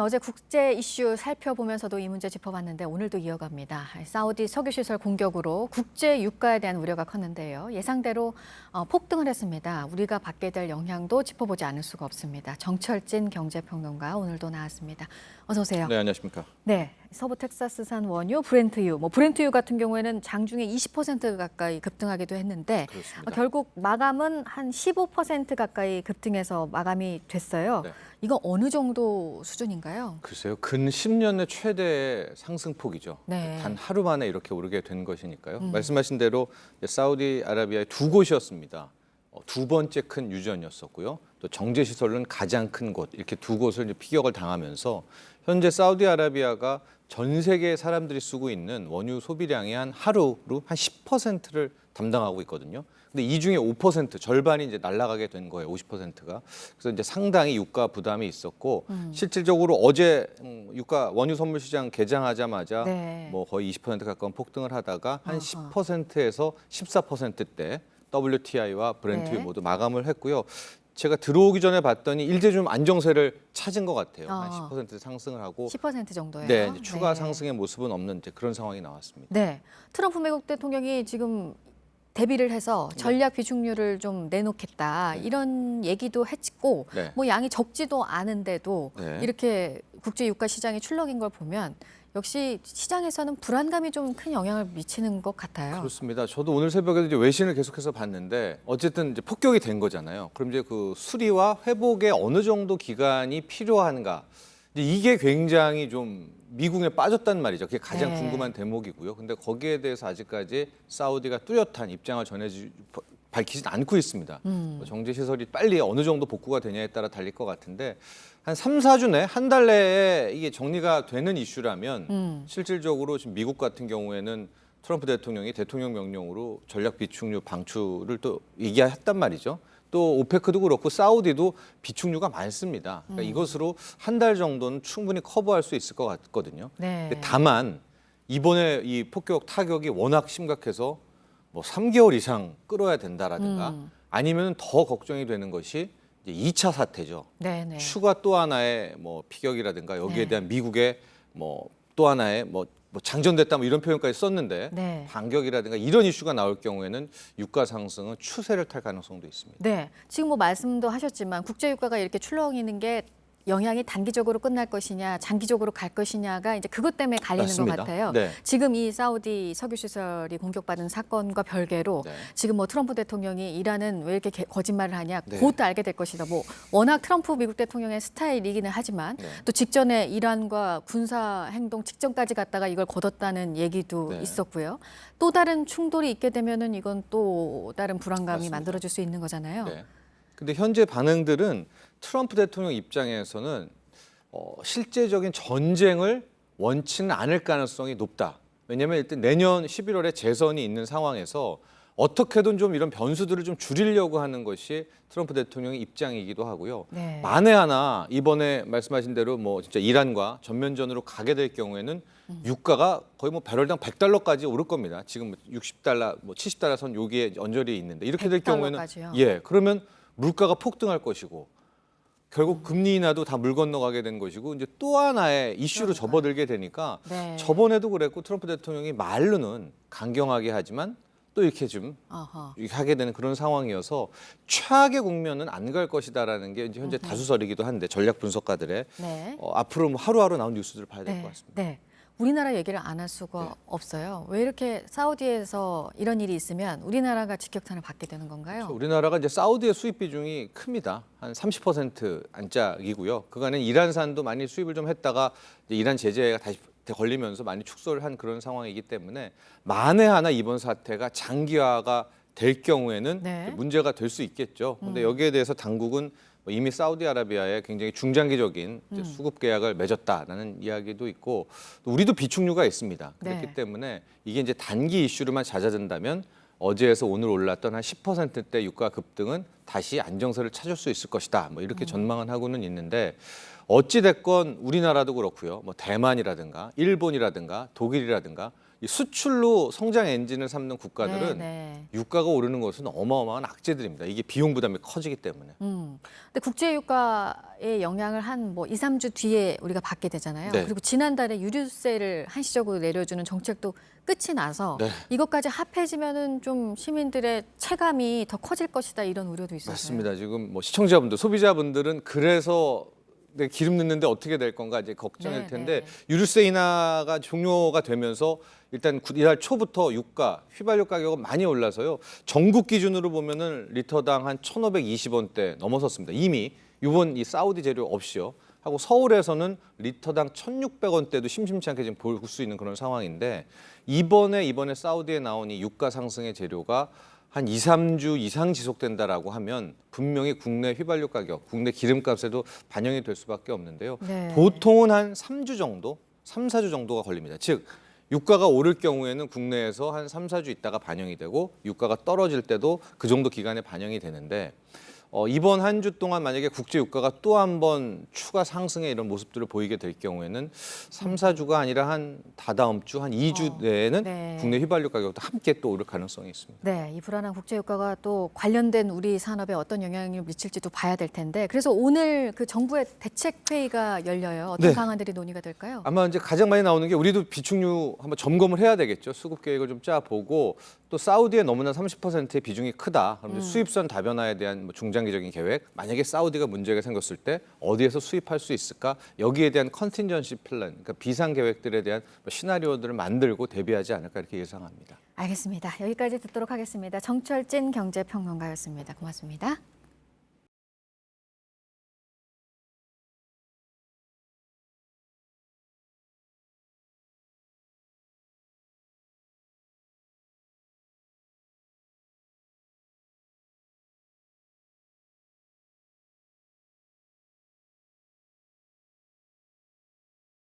어제 국제 이슈 살펴보면서도 이 문제 짚어봤는데 오늘도 이어갑니다. 사우디 석유시설 공격으로 국제 유가에 대한 우려가 컸는데요. 예상대로 폭등을 했습니다. 우리가 받게 될 영향도 짚어보지 않을 수가 없습니다. 정철진 경제평론가 오늘도 나왔습니다. 어서 오세요. 네, 안녕하십니까. 네, 서부 텍사스산 원유 브렌트유, 브렌트유 같은 경우에는 장중에 20% 가까이 급등하기도 했는데 결국 마감은 한 15% 가까이 급등해서 마감이 됐어요. 네. 이거 어느 정도 수준인가요? 글쎄요, 근 10년의 최대의 상승폭이죠. 네. 단 하루 만에 이렇게 오르게 된 것이니까요. 말씀하신 대로 사우디아라비아의 두 곳이었습니다. 두 번째 큰 유전이었었고요. 또 정제시설은 가장 큰 곳, 이렇게 두 곳을 이제 피격을 당하면서 현재 사우디아라비아가 전 세계 사람들이 쓰고 있는 원유 소비량의 한 하루로 한 10%를 담당하고 있거든요. 근데 이 중에 5% 절반이 이제 날아가게 된 거예요. 50%가. 그래서 이제 상당히 유가 부담이 있었고 실질적으로 어제 유가 원유 선물 시장 개장하자마자 네. 뭐 거의 20% 가까운 폭등을 하다가 한 10%에서 14%대 WTI와 브렌트유 네. 모두 마감을 했고요. 제가 들어오기 전에 봤더니 일제 좀 안정세를 찾은 것 같아요. 한 10% 상승을 하고 10% 정도예요. 네, 이제 추가 네. 상승의 모습은 없는 이제 그런 상황이 나왔습니다. 네, 트럼프 미국 대통령이 지금 대비를 해서 전략 비축률을 좀 내놓겠다 이런 얘기도 했고 네. 뭐 양이 적지도 않은데도 네. 이렇게 국제 유가 시장이 출렁인 걸 보면 역시 시장에서는 불안감이 좀 큰 영향을 미치는 것 같아요. 그렇습니다. 저도 오늘 새벽에도 이제 외신을 계속해서 봤는데 어쨌든 이제 폭격이 된 거잖아요. 그럼 이제 그 수리와 회복에 어느 정도 기간이 필요한가? 이제 이게 굉장히 좀 미국에 빠졌단 말이죠. 그게 가장 네. 궁금한 대목이고요. 근데 거기에 대해서 아직까지 사우디가 뚜렷한 입장을 밝히진 않고 있습니다. 정제 시설이 빨리 어느 정도 복구가 되냐에 따라 달릴 것 같은데 한 3, 4주 내, 한 달 내에 이게 정리가 되는 이슈라면 실질적으로 지금 미국 같은 경우에는 트럼프 대통령이 대통령 명령으로 전략 비축유 방출을 또 얘기했단 말이죠. 또 오페크도 그렇고 사우디도 비축유가 많습니다. 그러니까 이것으로 한 달 정도는 충분히 커버할 수 있을 것 같거든요. 네. 근데 다만 이번에 이 폭격 타격이 워낙 심각해서 뭐 3개월 이상 끌어야 된다라든가 아니면 더 걱정이 되는 것이 이제 2차 사태죠. 네, 네. 추가 또 하나의 뭐 피격이라든가 여기에 네. 대한 미국의 뭐 또 하나의 뭐 장전됐다 뭐 이런 표현까지 썼는데 네. 반격이라든가 이런 이슈가 나올 경우에는 유가 상승은 추세를 탈 가능성도 있습니다. 네, 지금 뭐 말씀도 하셨지만 국제 유가가 이렇게 출렁이는 게 영향이 단기적으로 끝날 것이냐, 장기적으로 갈 것이냐가 이제 그것 때문에 갈리는 맞습니다. 것 같아요. 네. 지금 이 사우디 석유 시설이 공격받은 사건과 별개로 네. 지금 뭐 트럼프 대통령이 이란은 왜 이렇게 거짓말을 하냐, 네. 곧 알게 될 것이다. 뭐 워낙 트럼프 미국 대통령의 스타일이기는 하지만 네. 또 직전에 이란과 군사 행동 직전까지 갔다가 이걸 거뒀다는 얘기도 네. 있었고요. 또 다른 충돌이 있게 되면은 이건 또 다른 불안감이 맞습니다. 만들어질 수 있는 거잖아요. 네. 근데 현재 반응들은 트럼프 대통령 입장에서는 실제적인 전쟁을 원치는 않을 가능성이 높다. 왜냐하면 일단 내년 11월에 재선이 있는 상황에서 어떻게든 좀 이런 변수들을 좀 줄이려고 하는 것이 트럼프 대통령의 입장이기도 하고요. 네. 만에 하나 이번에 말씀하신 대로 뭐 진짜 이란과 전면전으로 가게 될 경우에는 유가가 거의 뭐 배럴당 100달러까지 오를 겁니다. 지금 60달러, 뭐 70달러 선 여기에 언저리에 있는데 이렇게 될 경우에는 100달러까지요? 예, 그러면 물가가 폭등할 것이고 결국 금리 인하도 다 물 건너가게 된 것이고 이제 또 하나의 이슈로 접어들게 되니까 네. 저번에도 그랬고 트럼프 대통령이 말로는 강경하게 하지만 또 이렇게 좀 어허. 이렇게 하게 되는 그런 상황이어서 최악의 국면은 안 갈 것이다라는 게 이제 현재 다수설이기도 한데 전략 분석가들의 네. 앞으로 뭐 하루하루 나온 뉴스들을 봐야 될 것 같습니다. 네. 우리나라 얘기를 안 할 수가 네. 없어요. 왜 이렇게 사우디에서 이런 일이 있으면 우리나라가 직격탄을 받게 되는 건가요? 우리나라가 이제 사우디의 수입 비중이 큽니다. 한 30% 안짝이고요. 그간엔 이란산도 많이 수입을 좀 했다가 이제 이란 제재가 다시 걸리면서 많이 축소를 한 그런 상황이기 때문에 만에 하나 이번 사태가 장기화가 될 경우에는 네. 문제가 될 수 있겠죠. 근데 여기에 대해서 당국은 이미 사우디아라비아에 굉장히 중장기적인 이제 수급 계약을 맺었다라는 이야기도 있고 또 우리도 비축유가 있습니다. 그렇기 네. 때문에 이게 이제 단기 이슈로만 잦아든다면 어제에서 오늘 올랐던 한 10%대 유가 급등은 다시 안정세를 찾을 수 있을 것이다. 뭐 이렇게 전망은 하고는 있는데 어찌 됐건 우리나라도 그렇고요. 뭐 대만이라든가 일본이라든가 독일이라든가 이 수출로 성장 엔진을 삼는 국가들은 네. 유가가 오르는 것은 어마어마한 악재들입니다. 이게 비용 부담이 커지기 때문에. 근데 국제 유가의 영향을 한 뭐 2, 3주 뒤에 우리가 받게 되잖아요. 네. 그리고 지난달에 유류세를 한시적으로 내려주는 정책도 끝이 나서 네. 이것까지 합해지면은 좀 시민들의 체감이 더 커질 것이다 이런 우려도 있어요. 맞습니다. 지금 뭐 시청자분들, 소비자분들은 그래서 내 기름 넣는데 어떻게 될 건가 이제 걱정일 네, 텐데 네. 유류세 인하가 종료가 되면서 일단 이달 초부터 유가, 휘발유 가격은 많이 올라서요. 전국 기준으로 보면은 리터당 한 1,520원대 넘어섰습니다. 이미 이번 이 사우디 재료 없이요. 하고 서울에서는 리터당 1,600원대도 심심치 않게 지금 볼 수 있는 그런 상황인데 이번에 사우디에 나온 이 유가 상승의 재료가 한 2, 3주 이상 지속된다라고 하면 분명히 국내 휘발유 가격, 국내 기름값에도 반영이 될 수밖에 없는데요. 네. 보통은 한 3주 정도, 3, 4주 정도가 걸립니다. 즉 유가가 오를 경우에는 국내에서 한 3, 4주 있다가 반영이 되고 유가가 떨어질 때도 그 정도 기간에 반영이 되는데 이번 한 주 동안 만약에 국제 유가가 또 한 번 추가 상승의 이런 모습들을 보이게 될 경우에는 3, 4주가 아니라 한 다다음 주, 한 2주 내에는 네. 국내 휘발유 가격도 함께 또 오를 가능성이 있습니다. 네, 이 불안한 국제 유가가 또 관련된 우리 산업에 어떤 영향을 미칠지도 봐야 될 텐데 그래서 오늘 그 정부의 대책 회의가 열려요. 어떤 네. 방안들이 논의가 될까요? 아마 이제 가장 많이 나오는 게 우리도 비축유 한번 점검을 해야 되겠죠. 수급 계획을 좀 짜보고 또 사우디에 너무나 30%의 비중이 크다. 그럼 이제 수입선 다변화에 대한 뭐 중장기적인 계획. 만약에 사우디가 문제가 생겼을 때 어디에서 수입할 수 있을까? 여기에 대한 컨틴전시 플랜, 그러니까 비상 계획들에 대한 뭐 시나리오들을 만들고 대비하지 않을까 이렇게 예상합니다. 알겠습니다. 여기까지 듣도록 하겠습니다. 정철진 경제평론가였습니다. 고맙습니다.